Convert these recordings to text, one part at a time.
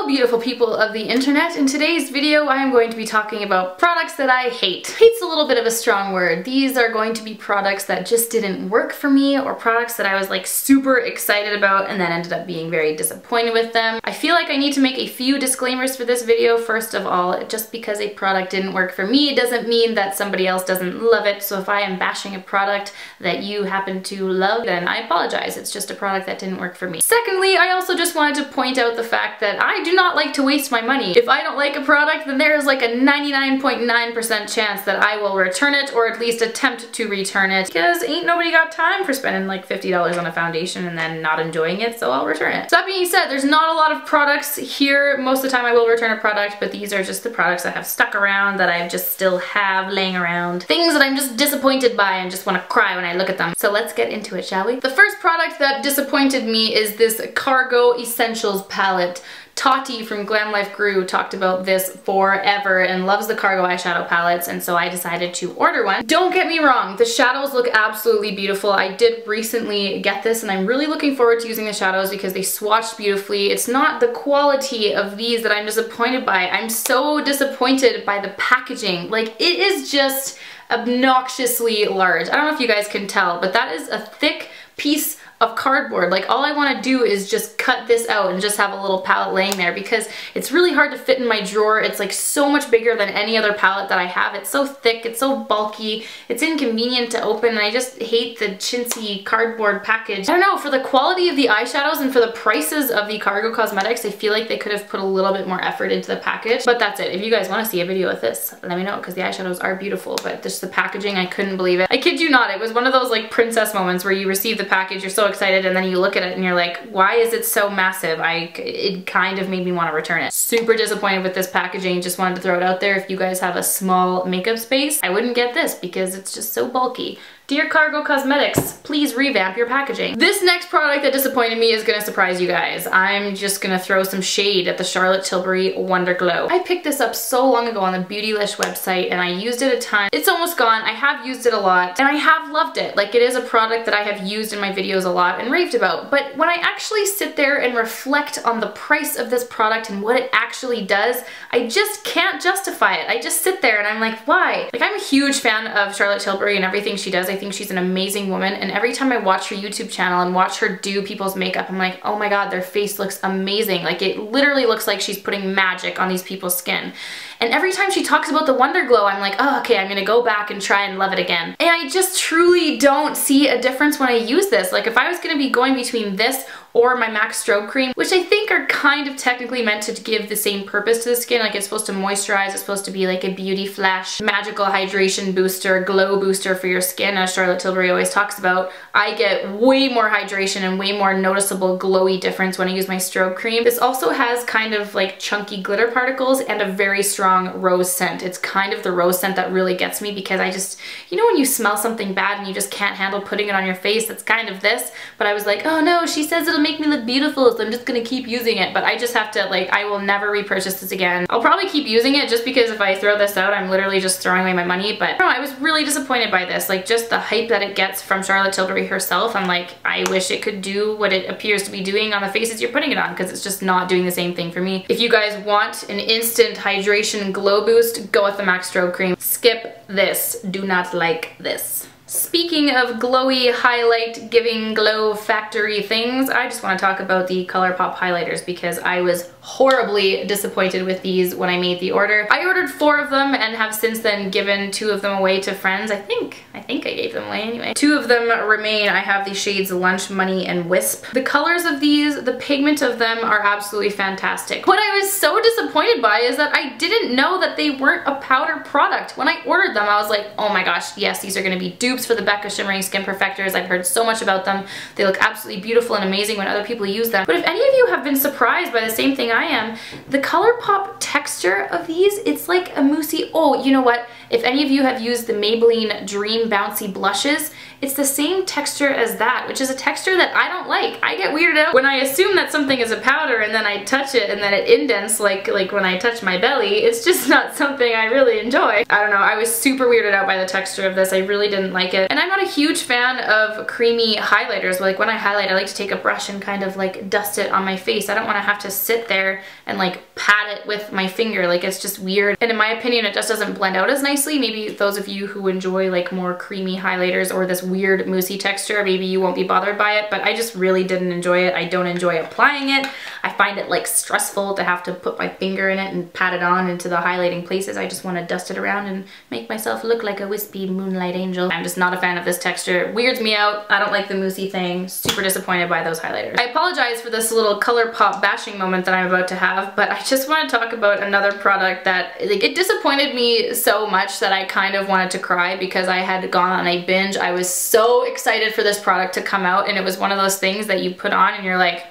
beautiful people of the internet. In today's video I am going to be talking about products that I hate. Hate's a little bit of a strong word. These are going to be products that just didn't work for me, or products that I was like super excited about and then ended up being very disappointed with them. I feel like I need to make a few disclaimers for this video. First of all, just because a product didn't work for me doesn't mean that somebody else doesn't love it. So if I am bashing a product that you happen to love, then I apologize. It's just a product that didn't work for me. Secondly, I also just wanted to point out the fact that I do not like to waste my money. If I don't like a product, then there is like a 99.9% chance that I will return it, or at least attempt to return it, because ain't nobody got time for spending like $50 on a foundation and then not enjoying it, so I'll return it. So that being said, there's not a lot of products here. Most of the time I will return a product, but these are just the products that have stuck around, that I just still have laying around. Things that I'm just disappointed by and just want to cry when I look at them. So let's get into it, shall we? The first product that disappointed me is this Cargo Essentials palette. Taupe from Glam Life Grew talked about this forever and loves the Cargo eyeshadow palettes, and so I decided to order one. Don't get me wrong, the shadows look absolutely beautiful. I did recently get this and I'm really looking forward to using the shadows because they swatched beautifully. It's not the quality of these that I'm disappointed by. I'm so disappointed by the packaging. Like, it is just obnoxiously large. I don't know if you guys can tell, but that is a thick piece of cardboard. Like, all I want to do is just cut this out and just have a little palette laying there, because it's really hard to fit in my drawer. It's like so much bigger than any other palette that I have. It's so thick, it's so bulky, it's inconvenient to open, and I just hate the chintzy cardboard package. I don't know, for the quality of the eyeshadows and for the prices of the Cargo cosmetics, I feel like they could have put a little bit more effort into the package. But that's it. If you guys want to see a video with this, let me know, because the eyeshadows are beautiful, but just the packaging, I couldn't believe it. I kid you not, it was one of those like princess moments where you receive the package, you're so excited, and then you look at it and you're like, why is it so massive? It kind of made me want to return it. Super disappointed with this packaging. Just wanted to throw it out there. If you guys have a small makeup space, I wouldn't get this because it's just so bulky. Dear Cargo Cosmetics, please revamp your packaging. This next product that disappointed me is gonna surprise you guys. I'm just gonna throw some shade at the Charlotte Tilbury Wonder Glow. I picked this up so long ago on the Beautylish website and I used it a ton. It's almost gone. I have used it a lot and I have loved it. Like, it is a product that I have used in my videos a lot and raved about. But when I actually sit there and reflect on the price of this product and what it actually does, I just can't justify it. I just sit there and I'm like, why? Like, I'm a huge fan of Charlotte Tilbury and everything she does. I think she's an amazing woman, and every time I watch her YouTube channel and watch her do people's makeup, I'm like, oh my god, their face looks amazing. Like, it literally looks like she's putting magic on these people's skin. And every time she talks about the Wonder Glow, I'm like, oh, okay, I'm gonna go back and try and love it again. And I just truly don't see a difference when I use this. Like, if I was gonna be going between this or my MAC Strobe Cream, which I think are kind of technically meant to give the same purpose to the skin. Like, it's supposed to moisturize, it's supposed to be like a beauty flash, magical hydration booster, glow booster for your skin, as Charlotte Tilbury always talks about. I get way more hydration and way more noticeable glowy difference when I use my Strobe Cream. This also has kind of like chunky glitter particles and a very strong rose scent. It's kind of the rose scent that really gets me, because I just, you know when you smell something bad and you just can't handle putting it on your face? That's kind of this. But I was like, oh no, she says it'll make me look beautiful, so I'm just gonna keep using it. But I just have to, like, I will never repurchase this again. I'll probably keep using it just because if I throw this out, I'm literally just throwing away my money. But no, I was really disappointed by this. Like, just the hype that it gets from Charlotte Tilbury herself, I'm like, I wish it could do what it appears to be doing on the faces you're putting it on, because it's just not doing the same thing for me. If you guys want an instant hydration glow boost, go with the MAC Strobe Cream. Skip this. Do not like this. Speaking of glowy, highlight giving glow factory things, I just want to talk about the ColourPop highlighters, because I was horribly disappointed with these when I made the order. I ordered 4 of them and have since then given 2 of them away to friends. I think I gave them away anyway. 2 of them remain. I have the shades Lunch Money and Wisp. The colors of these, the pigment of them are absolutely fantastic. What I was so disappointed by is that I didn't know that they weren't a powder product. When I ordered them, I was like, oh my gosh, yes, these are gonna be dupes for the Becca Shimmering Skin Perfectors. I've heard so much about them. They look absolutely beautiful and amazing when other people use them. But if any of you have been surprised by the same thing I am, the ColourPop texture of these, it's like a moussey, oh, you know what? If any of you have used the Maybelline Dream Bouncy Blushes, it's the same texture as that, which is a texture that I don't like. I get weirded out when I assume that something is a powder and then I touch it and then it indents like when I touch my belly. It's just not something I really enjoy. I don't know, I was super weirded out by the texture of this. I really didn't like it. And I'm not a huge fan of creamy highlighters. Like when I highlight, I like to take a brush and kind of like dust it on my face. I don't want to have to sit there and like pat it with my finger. Like it's just weird. And in my opinion, it just doesn't blend out as nicely. Maybe those of you who enjoy like more creamy highlighters or this weird moussey texture, maybe you won't be bothered by it, but I just really didn't enjoy it. I don't enjoy applying it. I find it like stressful to have to put my finger in it and pat it on into the highlighting places. I just want to dust it around and make myself look like a wispy moonlight angel. I'm just not a fan of this texture. It weirds me out. I don't like the moussey thing. Super disappointed by those highlighters. I apologize for this little ColourPop bashing moment that I'm about to have, but I just want to talk about another product that like it disappointed me so much that I kind of wanted to cry because I had gone on a binge. I was so excited for this product to come out, and it was one of those things that you put on and you're like,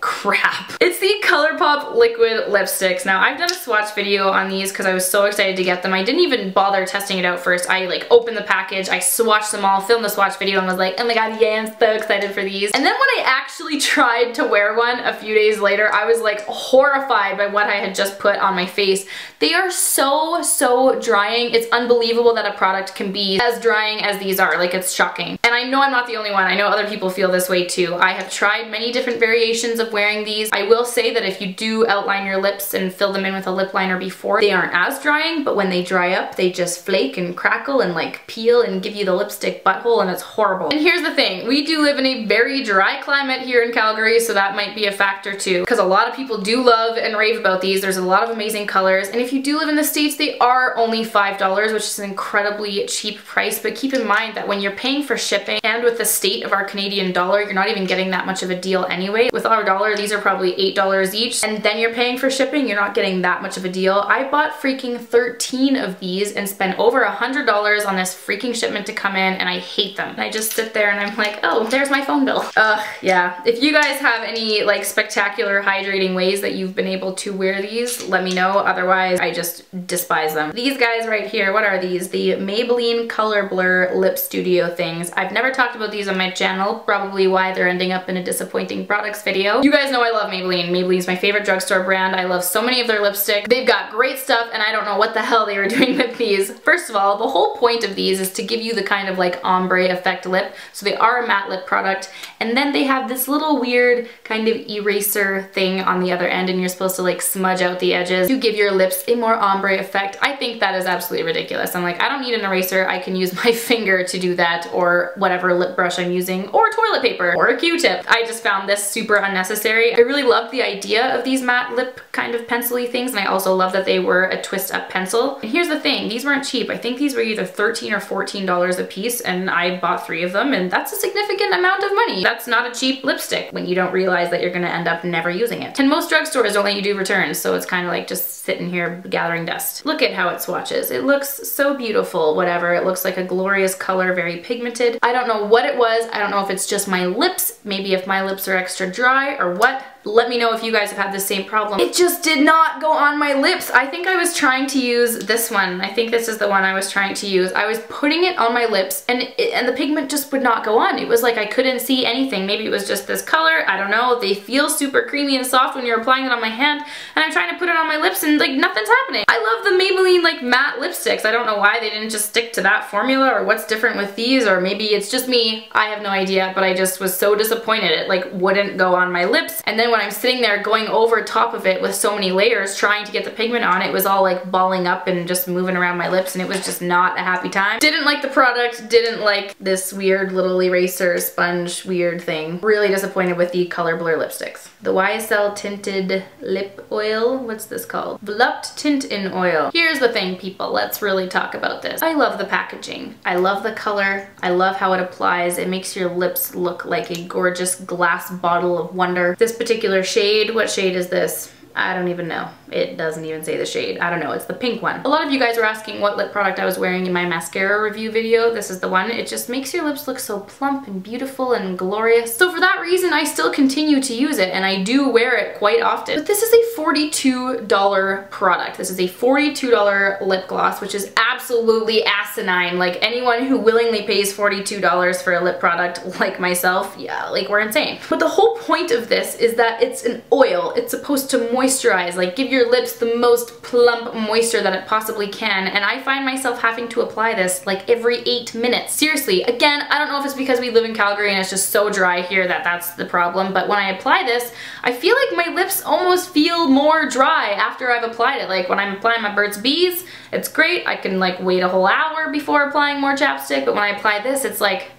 crap. It's the ColourPop liquid lipsticks. Now I've done a swatch video on these because I was so excited to get them. I didn't even bother testing it out first. I like opened the package, I swatched them all, filmed the swatch video and was like, oh my god, yeah, I'm so excited for these. And then when I actually tried to wear one a few days later, I was like horrified by what I had just put on my face. They are so drying. It's unbelievable that a product can be as drying as these are. Like, it's shocking. And I know I'm not the only one. I know other people feel this way too. I have tried many different variations of wearing these. I will say that if you do outline your lips and fill them in with a lip liner before, they aren't as drying, but when they dry up, they just flake and crackle and like peel and give you the lipstick butthole, and it's horrible. And here's the thing, we do live in a very dry climate here in Calgary, so that might be a factor too, because a lot of people do love and rave about these. There's a lot of amazing colors, and if you do live in the States, they are only $5, which is an incredibly cheap price, but keep in mind that when you're paying for shipping, and with the state of our Canadian dollar, you're not even getting that much of a deal anyway. With our dollar, these are probably $8 each, and then you're paying for shipping, you're not getting that much of a deal. I bought freaking 13 of these and spent over $100 on this freaking shipment to come in, and I hate them. And I just sit there and I'm like, oh, there's my phone bill. Ugh, yeah. If you guys have any like spectacular hydrating ways that you've been able to wear these, let me know. Otherwise, I just despise them. These guys right here, what are these? The Maybelline Color Blur Lip Studio things. I've never talked about these on my channel, probably why they're ending up in a disappointing products video. You guys know I love Maybelline. Maybelline's my favorite drugstore brand. I love so many of their lipsticks. They've got great stuff, and I don't know what the hell they were doing with these. First of all, the whole point of these is to give you the kind of like ombre effect lip. So they are a matte lip product, and then they have this little weird kind of eraser thing on the other end, and you're supposed to like smudge out the edges to give your lips a more ombre effect. I think that is absolutely ridiculous. I'm like, I don't need an eraser. I can use my finger to do that, or whatever lip brush I'm using, or toilet paper, or a Q-tip. I just found this super unnecessary. I really loved the idea of these matte lip kind of pencil-y things, and I also love that they were a twist up pencil. And here's the thing, these weren't cheap. I think these were either $13 or $14 a piece, and I bought 3 of them, and that's a significant amount of money. That's not a cheap lipstick when you don't realize that you're gonna end up never using it. And most drugstores don't let you do returns, so it's kind of like just sitting here gathering dust. Look at how it swatches. It looks so beautiful, whatever. It looks like a glorious color, very pigmented. I don't know what it was. I don't know if it's just my lips, maybe if my lips are extra dry or what. Let me know if you guys have had the same problem. It just did not go on my lips. I think I was trying to use this one. I think this is the one I was trying to use. I was putting it on my lips, and the pigment just would not go on. It was like I couldn't see anything. Maybe it was just this color. I don't know. They feel super creamy and soft when you're applying it on my hand, and I'm trying to put it on my lips and like nothing's happening. I love the Maybelline like matte lipsticks. I don't know why they didn't just stick to that formula, or what's different with these, or maybe it's just me. I have no idea, but I just was so disappointed. It like wouldn't go on my lips, and then when I'm sitting there going over top of it with so many layers trying to get the pigment on, it was all like balling up and just moving around my lips, and it was just not a happy time. Didn't like the product, didn't like this weird little eraser sponge weird thing. Really disappointed with the Color Blur lipsticks. The YSL Tinted Lip Oil, what's this called? Volupte Tint in Oil. Here's the thing, people, let's really talk about this. I love the packaging. I love the color. I love how it applies. It makes your lips look like a gorgeous glass bottle of wonder. This particular shade, what shade is this? I don't even know. It doesn't even say the shade. I don't know, it's the pink one. A lot of you guys were asking what lip product I was wearing in my mascara review video. This is the one. It just makes your lips look so plump and beautiful and glorious. So for that reason, I still continue to use it, and I do wear it quite often. But this is a $42 product. This is a $42 lip gloss, which is absolutely asinine. Like, anyone who willingly pays $42 for a lip product like myself, yeah, like, we're insane. But the whole point of this is that it's an oil. It's supposed to moisturize, like give your lips the most plump moisture that it possibly can, and I find myself having to apply this like every 8 minutes. Seriously, again, I don't know if it's because we live in Calgary and it's just so dry here that that's the problem, but when I apply this, I feel like my lips almost feel more dry after I've applied it. Like when I'm applying my Burt's Bees, it's great. I can like wait a whole hour before applying more chapstick, but when I apply this, it's like,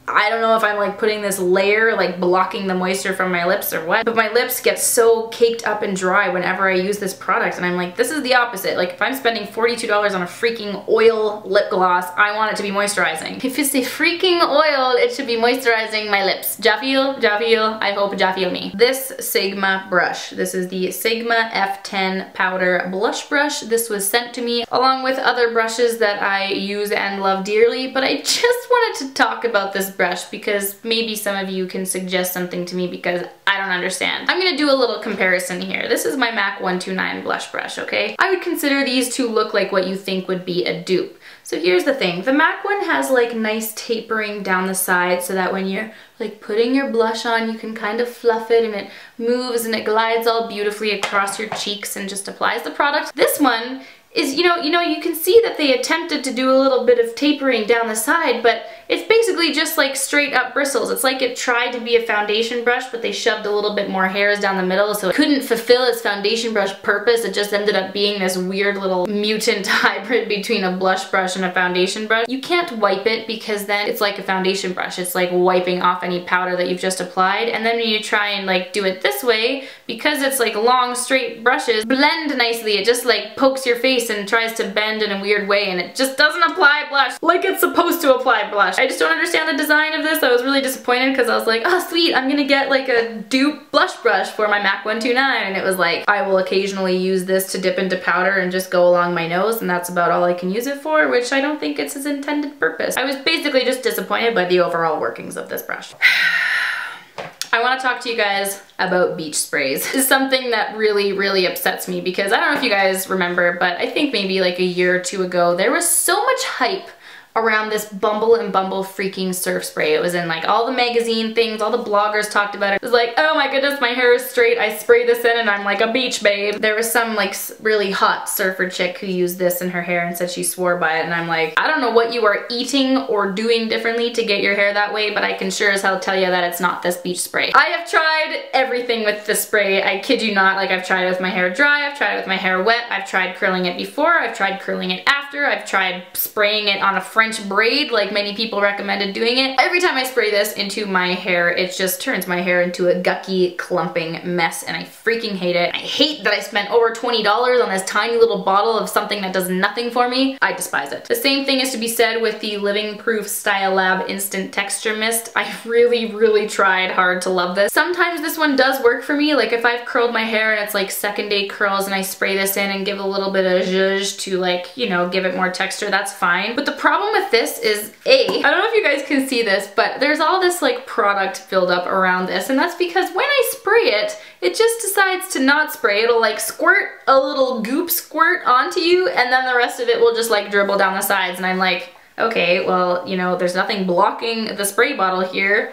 I don't know if I'm like putting this layer, like blocking the moisture from my lips or what, but my lips get so caked up and dry whenever I use this product, and I'm like, this is the opposite. Like, if I'm spending $42 on a freaking oil lip gloss, I want it to be moisturizing. If it's a freaking oil, it should be moisturizing my lips. Ja feel? I hope ja feel me. This Sigma brush. This is the Sigma F10 powder blush brush. This was sent to me along with other brushes that I use and love dearly, but I just wanted to talk about this brush because maybe some of you can suggest something to me because I don't understand. I'm gonna do a little comparison here. This is my MAC 129 blush brush, okay? I would consider these to look like what you think would be a dupe. So here's the thing, the MAC one has like nice tapering down the side so that when you're like putting your blush on, you can kind of fluff it and it moves and it glides all beautifully across your cheeks and just applies the product. This one is, you can see that they attempted to do a little bit of tapering down the side, but it's basically just like straight up bristles. It's like it tried to be a foundation brush, but they shoved a little bit more hairs down the middle, so it couldn't fulfill its foundation brush purpose. It just ended up being this weird little mutant hybrid between a blush brush and a foundation brush. You can't wipe it because then it's like a foundation brush. It's like wiping off any powder that you've just applied, and then when you try and like do it this way, because it's like long straight brushes, blend nicely. It just like pokes your face and tries to bend in a weird way, and it just doesn't apply blush like it's supposed to apply blush. I just don't understand the design of this. I was really disappointed because I was like, oh sweet, I'm gonna get like a dupe blush brush for my MAC 129, and it was like, I will occasionally use this to dip into powder and just go along my nose, and that's about all I can use it for, which I don't think it's its intended purpose. I was basically just disappointed by the overall workings of this brush. I want to talk to you guys about beach sprays. This is something that really, really upsets me because I don't know if you guys remember, but I think maybe like a year or two ago, there was so much hype around this Bumble and Bumble freaking surf spray. It was in like all the magazine things, all the bloggers talked about it. It was like, oh my goodness, my hair is straight, I spray this in and I'm like a beach babe. There was some like really hot surfer chick who used this in her hair and said she swore by it, and I'm like, I don't know what you are eating or doing differently to get your hair that way, but I can sure as hell tell you that it's not this beach spray. I have tried everything with this spray, I kid you not. Like, I've tried it with my hair dry, I've tried it with my hair wet, I've tried curling it before, I've tried curling it after, I've tried spraying it on a French braid like many people recommended doing it. Every time I spray this into my hair, it just turns my hair into a gucky, clumping mess, and I freaking hate it. I hate that I spent over $20 on this tiny little bottle of something that does nothing for me. I despise it. The same thing is to be said with the Living Proof Style Lab Instant Texture Mist. I really, really tried hard to love this. Sometimes this one does work for me, like if I've curled my hair and it's like second day curls and I spray this in and give a little bit of zhuzh to like, you know, give it more texture, that's fine. But the problem with this is I don't know if you guys can see this, but there's all this like product buildup around this, and that's because when I spray it, it just decides to not spray. It'll like squirt a little goop squirt onto you, and then the rest of it will just like dribble down the sides, and I'm like, okay, well, you know, there's nothing blocking the spray bottle here.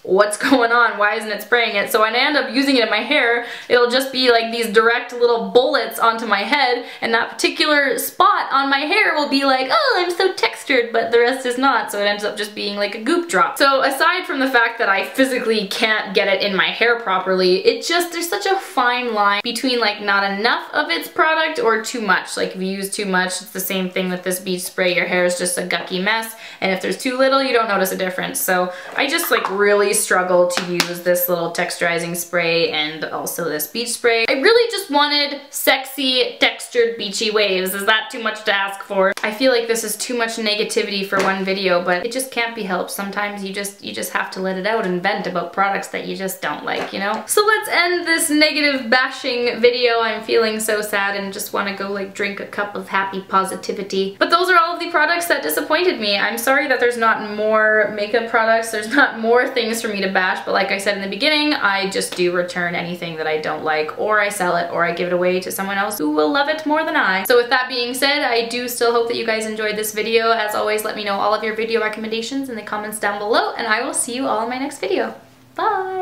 What's going on? Why isn't it spraying it? So when I end up using it in my hair, it'll just be like these direct little bullets onto my head, and that particular spot on my hair will be like, oh, I'm so textured, but the rest is not, so it ends up just being like a goop drop. So aside from the fact that I physically can't get it in my hair properly, there's such a fine line between like not enough of its product or too much. Like if you use too much, it's the same thing with this beach spray, your hair is just a gucky mess, and if there's too little, you don't notice a difference. So I just like really struggle to use this little texturizing spray and also this beach spray. I really just wanted sexy textured beachy waves. Is that too much to ask for? I feel like this is too much negativity for one video, but it just can't be helped. Sometimes you just have to let it out and vent about products that you just don't like, you know? So let's end this negative bashing video. I'm feeling so sad and just want to go like drink a cup of happy positivity. But those are all of the products that disappointed me. I'm sorry that there's not more makeup products, there's not more things for for me to bash, but like I said in the beginning, I just do return anything that I don't like, or I sell it, or I give it away to someone else who will love it more than I. So with that being said, I do still hope that you guys enjoyed this video. As always, let me know all of your video recommendations in the comments down below, and I will see you all in my next video. Bye!